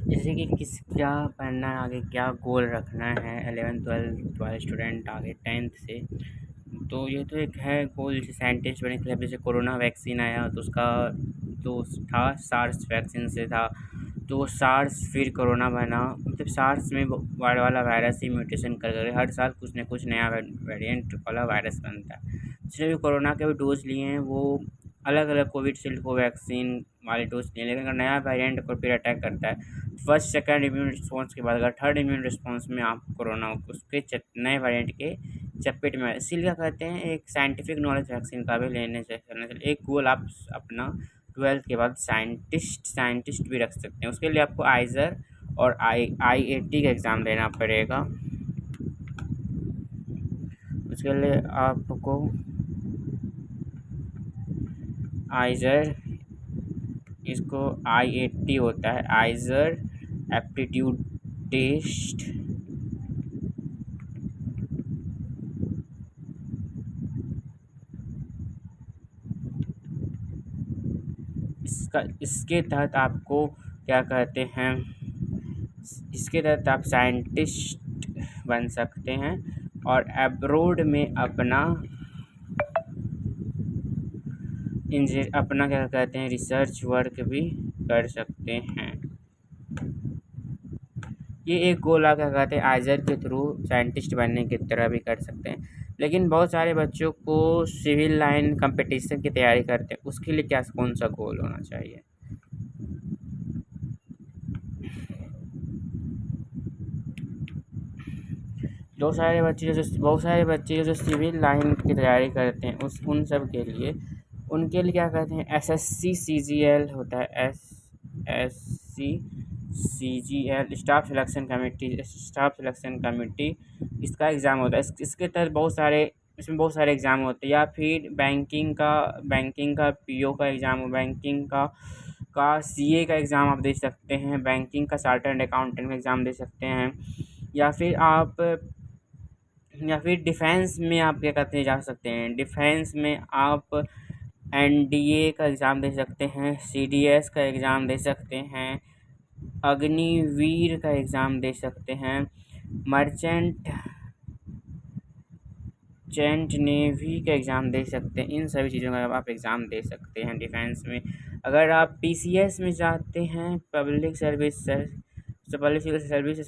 जैसे कि किस क्या पढ़ना है आगे, क्या गोल रखना है 11th 12th वाले स्टूडेंट आगे 10th से। तो ये तो एक है गोल, जैसे साइंटिस्ट बनने के लिए। अब जैसे कोरोना वैक्सीन आया तो उसका तो था सार्स वैक्सीन से था, तो वो सार्स फिर कोरोना बना। मतलब सार्स में वाला वायरस ही म्यूटेशन कर कर हर साल कुछ न कुछ नया वेरिएंट वाला वायरस बनता है। जिसने भी कोरोना के भी डोज लिए हैं वो अलग अलग कोविडशील्ड को वैक्सीन वाले डोज लिए, लेकिन अगर नया वेरिएंट को फिर अटैक करता है फर्स्ट सेकंड इम्यून रिस्पॉन्स के बाद अगर थर्ड इम्यून रिस्पॉन्स में आप कोरोना उसके नए वेरिएंट के चपेट में, इसीलिए क्या कहते हैं एक साइंटिफिक नॉलेज वैक्सीन का भी लेने से करना चाहिए। एक गोल आप अपना 12th के बाद साइंटिस्ट भी रख सकते हैं। उसके लिए आपको आइजर और IIT का एग्ज़ाम देना पड़ेगा। उसके लिए आपको आइजर, इसको IIT होता है, आइजर एप्टीट्यूड टेस्ट। इसके तहत आपको क्या कहते हैं, इसके तहत आप साइंटिस्ट बन सकते हैं और अब्रोड में अपना क्या कहते हैं रिसर्च वर्क भी कर सकते हैं। ये एक गोल आप क्या कहते हैं आइजर के थ्रू साइंटिस्ट बनने की तरह भी कर सकते हैं। लेकिन बहुत सारे बच्चों को सिविल लाइन कंपटीशन की तैयारी करते हैं, उसके लिए क्या कौन सा गोल होना चाहिए। बहुत सारे बच्चे जो सिविल लाइन की तैयारी करते हैं उन सब के लिए, उनके लिए क्या कहते हैं SSC CGL होता है, SSC CGL staff selection committee इसका एग्ज़ाम होता है। इसके तहत इसमें बहुत सारे एग्ज़ाम होते हैं। या फिर बैंकिंग का PO का एग्ज़ाम, बैंकिंग का CA का एग्ज़ाम आप दे सकते हैं, बैंकिंग का चार्टर्ड अकाउंटेंट का एग्ज़ाम दे सकते हैं। या फिर डिफेंस में आप क्या कहते हैं जा सकते हैं, डिफेंस में आप NDA का एग्ज़ाम दे सकते हैं, CDS का एग्ज़ाम दे सकते हैं, अग्निवीर का एग्ज़ाम दे सकते हैं, मर्चेंट नेवी का एग्ज़ाम दे सकते हैं। इन सभी चीज़ों का आप एग्ज़ाम दे सकते हैं डिफेंस में। अगर आप PCS में जाते हैं, पब्लिक सर्विस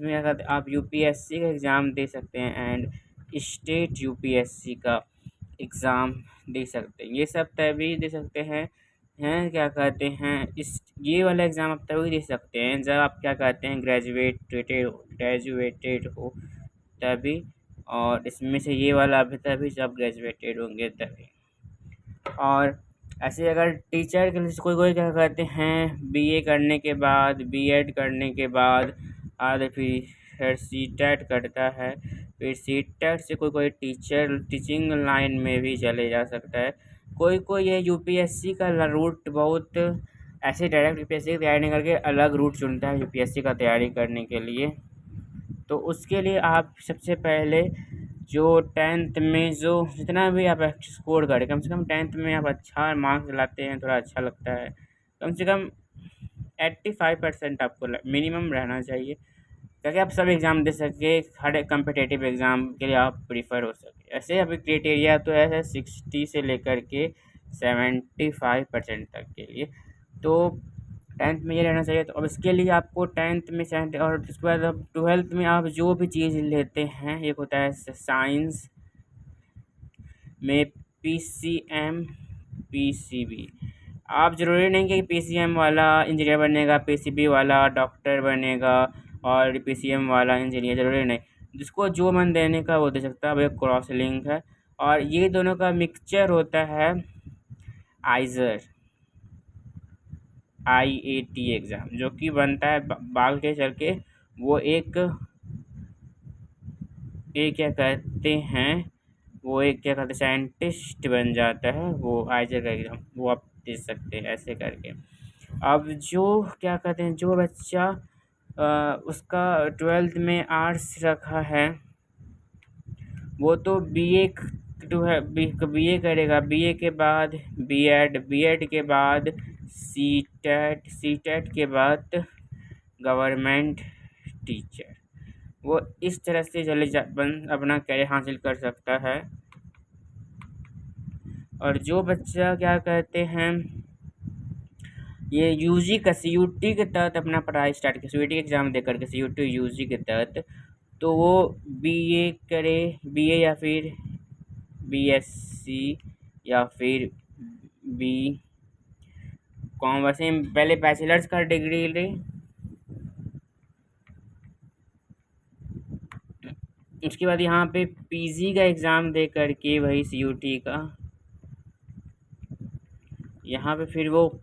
में अगर आप UPSC का एग्ज़ाम दे सकते हैं एंड स्टेट UPSC का एग्ज़ाम दे सकते हैं। ये सब तभी दे सकते हैं क्या कहते हैं ये वाला एग्ज़ाम आप तभी दे सकते हैं जब आप क्या कहते हैं ग्रेजुएटेड हो तभी, और इसमें से ये वाला अभी तभी जब ग्रेजुएटेड होंगे तभी। और ऐसे अगर टीचर के लिए कोई क्या कहते हैं BA करने के बाद, B.Ed करने के बाद आगे फिर CTET करता है, फिर CTET से कोई टीचिंग लाइन में भी चले जा सकता है। कोई ये UPSC का रूट बहुत ऐसे डायरेक्ट UPSC की तैयारी नहीं करके अलग रूट चुनता है UPSC का तैयारी करने के लिए। तो उसके लिए आप सबसे पहले जो 10th में जो जितना भी आप स्कोर करें, कम से कम 10th में आप अच्छा मार्क्स लाते हैं, थोड़ा अच्छा लगता है, कम से कम 85% आपको मिनिमम रहना चाहिए ताकि आप सब एग्ज़ाम दे सके, हर एक कम्पिटेटिव एग्ज़ाम के लिए आप प्रीफर हो सके। ऐसे अभी क्राइटेरिया तो है 60 से लेकर के 75% तक के लिए। तो 10th में ये रहना चाहिए। तो अब इसके लिए आपको 10th में 70, और उसके बाद अब 12th में आप जो भी चीज़ लेते हैं, एक होता है साइंस में PCM PCB। आप ज़रूरी नहीं कि PCM वाला इंजीनियर बनेगा, PCB वाला डॉक्टर बनेगा और PCM वाला इंजीनियर, ज़रूरी नहीं। जिसको जो मन देने का वो दे सकता है। अब एक क्रॉस लिंक है और ये दोनों का मिक्सचर होता है आइजर IIT एग्ज़ाम, जो कि बनता है बाल के चल के वो एक क्या कहते हैं साइंटिस्ट बन जाता है। वो आइजर का एग्ज़ाम वो आप दे सकते हैं ऐसे करके। अब जो क्या कहते हैं जो बच्चा उसका 12th में आर्ट्स रखा है वो तो BA जो है BA करेगा, BA के बाद B.Ed के बाद CTET के बाद गवर्नमेंट टीचर, वो इस तरह से अपना कैरियर हासिल कर सकता है। और जो बच्चा क्या कहते हैं ये यूजी का सीयूटी के तहत अपना पढ़ाई स्टार्ट किया, सीयूटी एग्ज़ाम दे करके सीयूटी यूजी के तहत, तो वो बीए करे, बीए या फिर बीएससी या फिर बी कौन वैसे पहले बैचलर्स का डिग्री ले, उसके बाद यहाँ पे पीजी का एग्ज़ाम दे करके वही सीयूटी का, यहाँ पे फिर वो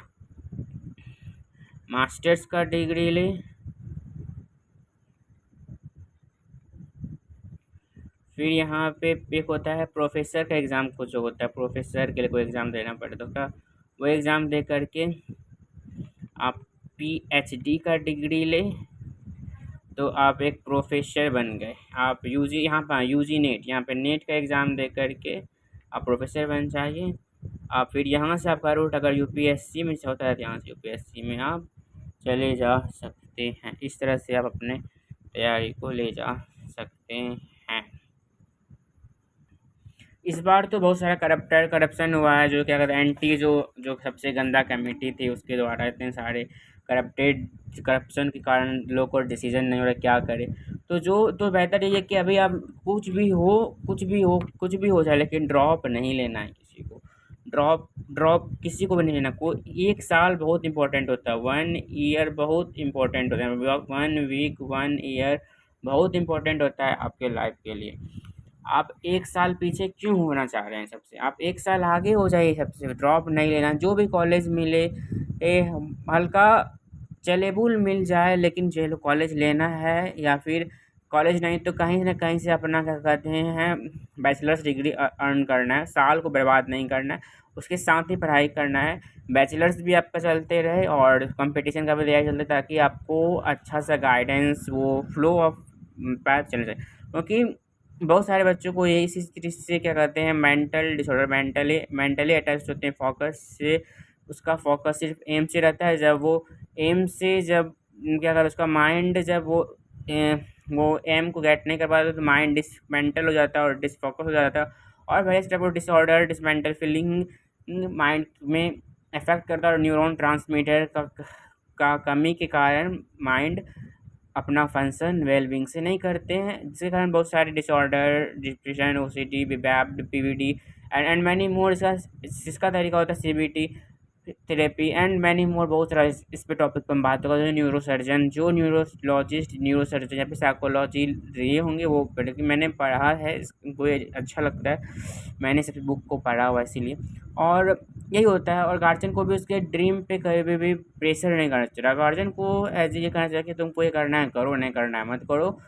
मास्टर्स का डिग्री ले, फिर यहाँ पे एक होता है प्रोफेसर का एग्ज़ाम, कुछ जो होता है प्रोफेसर के लिए कोई एग्ज़ाम देना पड़ता है, उसका वो एग्ज़ाम दे करके आप पीएचडी का डिग्री ले, तो आप एक प्रोफेसर बन गए। आप यूजी यहाँ पर यूजी नेट, यहाँ पे नेट का एग्ज़ाम दे करके आप प्रोफेसर बन जाइए। आप फिर यहाँ से आपका रूट अगर यूपीएससी में से होता है तो यहाँ से यूपीएससी में आप चले जा सकते हैं। इस तरह से आप अपने तैयारी को ले जा सकते हैं। इस बार तो बहुत सारा करप्शन हुआ है, जो क्या कहते हैं एनटी जो जो सबसे गंदा कमेटी थी उसके द्वारा इतने सारे करप्शन के कारण लोग को डिसीजन नहीं हो रहा क्या करे। तो बेहतर ये है कि अभी आप कुछ भी हो जाए, लेकिन ड्रॉप नहीं लेना है किसी को। ड्रॉप किसी को भी नहीं लेना। कोई 1 साल बहुत इंपॉर्टेंट होता है, 1 ईयर बहुत इंपॉर्टेंट होता है, 1 वीक 1 ईयर बहुत इंपॉर्टेंट होता है आपके लाइफ के लिए। आप 1 साल पीछे क्यों होना चाह रहे हैं सबसे, आप 1 साल आगे हो जाइए सबसे। ड्रॉप नहीं लेना, जो भी कॉलेज मिले हल्का चलेबुल मिल जाए, लेकिन जो कॉलेज लेना है, या फिर कॉलेज नहीं तो कहीं ना कहीं से अपना क्या कहते हैं बैचलर्स डिग्री अर्न करना है। साल को बर्बाद नहीं करना है, उसके साथ ही पढ़ाई करना है। बैचलर्स भी आपका चलते रहे और कंपटीशन का भी तैयारी चलते, ताकि आपको अच्छा सा गाइडेंस, वो फ्लो ऑफ पैथ चल जाए। क्योंकि बहुत सारे बच्चों को यही इसी चीज़ से क्या कहते हैं मेंटल डिसऑर्डर, मेंटली अटैच होते हैं फोकस से। उसका फोकस सिर्फ एम से रहता है। जब वो एम से जब क्या कहते हैं उसका माइंड जब वो एम को गेट नहीं कर पाता तो माइंड डिसमेंटल हो जाता है और डिसफोकस हो जाता है, और various type of disorder, dismantle feeling mind में इफेक्ट करता है। और न्यूरॉन ट्रांसमीटर का कमी के कारण माइंड अपना फंक्शन वेलबींग से नहीं करते हैं, जिसके कारण बहुत सारे डिसऑर्डर, डिप्रेशन, ओसीडी, बीबैप, पीवीडी एंड मैनी मोर। इसका तरीका होता है CBT therapy and many more. बहुत सारा इस पे टॉपिक पर हम बात करेंगे। न्यूरोसर्जन, जो न्यूरोलॉजिस्ट, न्यूरोसर्जन या फिर साइकोलॉजी ये होंगे वो, कि मैंने पढ़ा है, इसको अच्छा लगता है, मैंने सब बुक को पढ़ा हुआ इसीलिए। और यही होता है। और गार्जियन को भी उसके ड्रीम पे कभी भी प्रेशर नहीं करना चाहिए। गार्जियन को ऐसे ये कहना चाहिए कि तुमको ये करना है करो, नहीं करना है मत करो।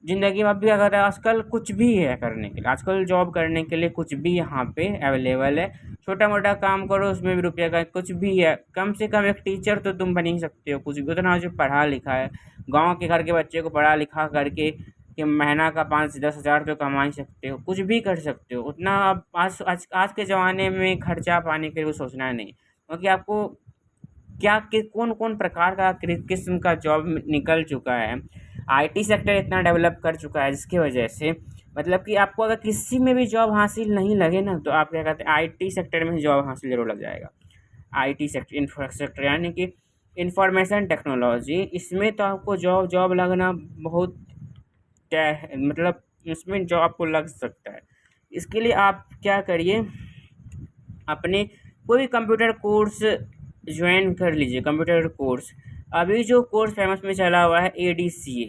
ज़िंदगी में अब भी अगर आजकल कुछ भी है करने के लिए, आजकल जॉब करने के लिए कुछ भी यहाँ पे अवेलेबल है। छोटा मोटा काम करो उसमें भी रुपया का कुछ भी है। कम से कम एक टीचर तो तुम बन ही सकते हो, कुछ भी उतना जो पढ़ा लिखा है। गांव के घर के बच्चे को पढ़ा लिखा करके कि महीना का 5 से 10 हज़ार तो कमा ही सकते हो, कुछ भी कर सकते हो उतना। अब आज के ज़माने में खर्चा पानी के लिए सोचना नहीं, क्योंकि आपको क्या कि कौन कौन प्रकार का किस्म का जॉब निकल चुका है। आईटी सेक्टर इतना डेवलप कर चुका है, जिसकी वजह से मतलब कि आपको अगर किसी में भी जॉब हासिल नहीं लगे ना, तो आप क्या कहते हैं आईटी सेक्टर में जॉब हासिल जरूर लग जाएगा। आईटी सेक्टर, इंफ्रास्ट्रक्चर यानी कि इंफॉर्मेशन टेक्नोलॉजी, इसमें तो आपको जॉब लगना बहुत मतलब इसमें जॉब आपको लग सकता है। इसके लिए आप क्या करिए, अपने कोई भी कंप्यूटर कोर्स ज्वाइन कर लीजिए। कंप्यूटर कोर्स अभी जो कोर्स फेमस में चला हुआ है ADCA,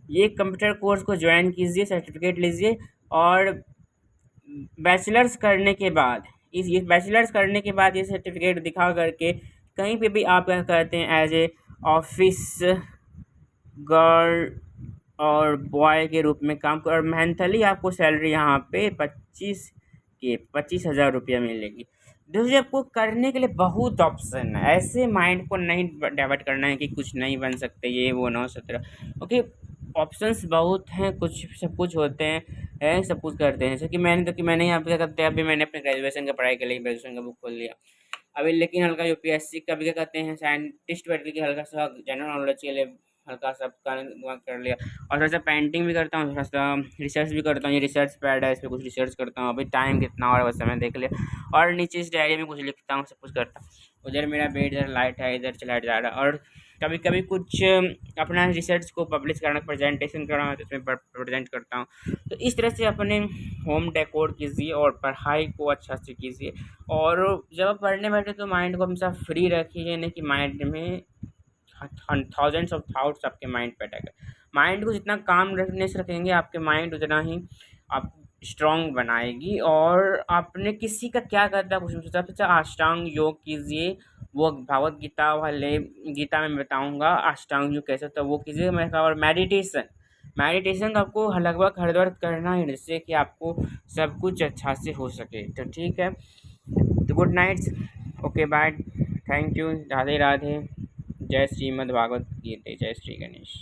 ये कंप्यूटर कोर्स को ज्वाइन कीजिए, सर्टिफिकेट लीजिए। और बैचलर्स करने के बाद ये बैचलर्स करने के बाद ये सर्टिफिकेट दिखा करके कहीं पे भी आप क्या कहते हैं एज ए ऑफिस गर्ल और बॉय के रूप में काम कर, और मंथली आपको सैलरी यहाँ पे 25,000 रुपया मिलेगी। दोस्तों आपको करने के लिए बहुत ऑप्शन है, ऐसे माइंड को नहीं डाइवर्ट करना है कि कुछ नहीं बन सकते ये वो 9-17, ओके। ऑप्शंस बहुत हैं, कुछ सब कुछ होते हैं, सब कुछ करते हैं। जैसे कि मैंने यहाँ पे क्या करते हैं, अभी मैंने अपने ग्रेजुएशन की पढ़ाई के लिए ग्रेजुएशन का बुक खोल लिया। अभी लेकिन हल्का यूपीएससी का भी क्या कहते हैं साइंटिस्ट बैठ के हल्का सा जनरल नॉलेज के लिए हल्का सा कर लिया। और थोड़ा सा पेंटिंग भी करता हूँ, थोड़ा सा रिसर्च भी करता हूँ। ये रिसर्च पैड है, इस पर कुछ रिसर्च करता हूँ। अभी टाइम कितना और बस समय देख लिया। और नीचे इस डायरी में कुछ लिखता हूँ, सब कुछ करता हूँ। उधर मेरा बेड, इधर लाइट है, इधर से लाइट जा रहा है। और कभी कभी कुछ अपना रिसर्च को पब्लिश करना, प्रेजेंटेशन करना है तो उसमें प्रेजेंट करता हूँ। तो इस तरह से अपने होम डेकोर कीजिए और पढ़ाई को अच्छा से कीजिए। और जब आप पढ़ने बैठे तो माइंड को हमेशा फ्री रखिए, नहीं कि माइंड में थाउजेंड्स ऑफ थॉट्स आपके माइंड पे अटैक है। माइंड को जितना काम रखने से रखेंगे आपके माइंड उतना ही आप स्ट्रांग बनाएगी। और आपने किसी का क्या करता है कुछ नहीं सोचा, सबसे अच्छा अष्टांग योग कीजिए। वो भागवत गीता वाले गीता में बताऊंगा अष्टांग योग कैसे, तो वो कीजिए। मैं और मेडिटेशन, मेडिटेशन तो आपको लगभग हर बार करना है जिससे कि आपको सब कुछ अच्छा से हो सके। तो ठीक है, तो good night, okay bye, thank you, Radhe Radhe, जय श्रीमद् भागवत गीता, जय श्री गणेश।